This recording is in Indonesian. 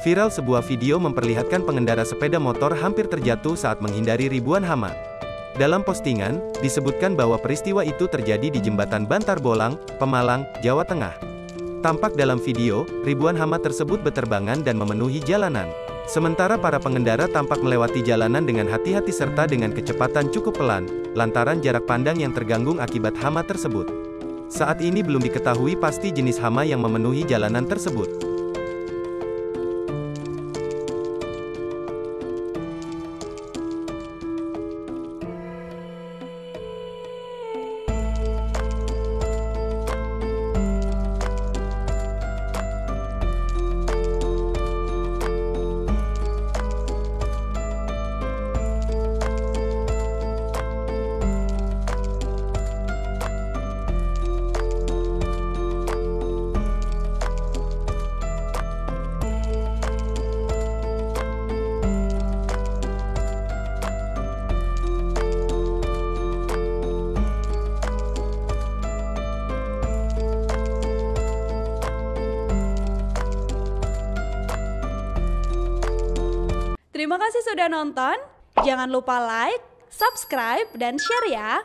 Viral sebuah video memperlihatkan pengendara sepeda motor hampir terjatuh saat menghindari ribuan hama. Dalam postingan, disebutkan bahwa peristiwa itu terjadi di Jembatan Bantar Bolang, Pemalang, Jawa Tengah. Tampak dalam video, ribuan hama tersebut berterbangan dan memenuhi jalanan. Sementara para pengendara tampak melewati jalanan dengan hati-hati serta dengan kecepatan cukup pelan, lantaran jarak pandang yang terganggu akibat hama tersebut. Saat ini belum diketahui pasti jenis hama yang memenuhi jalanan tersebut. Terima kasih sudah nonton. Jangan lupa like, subscribe, dan share ya.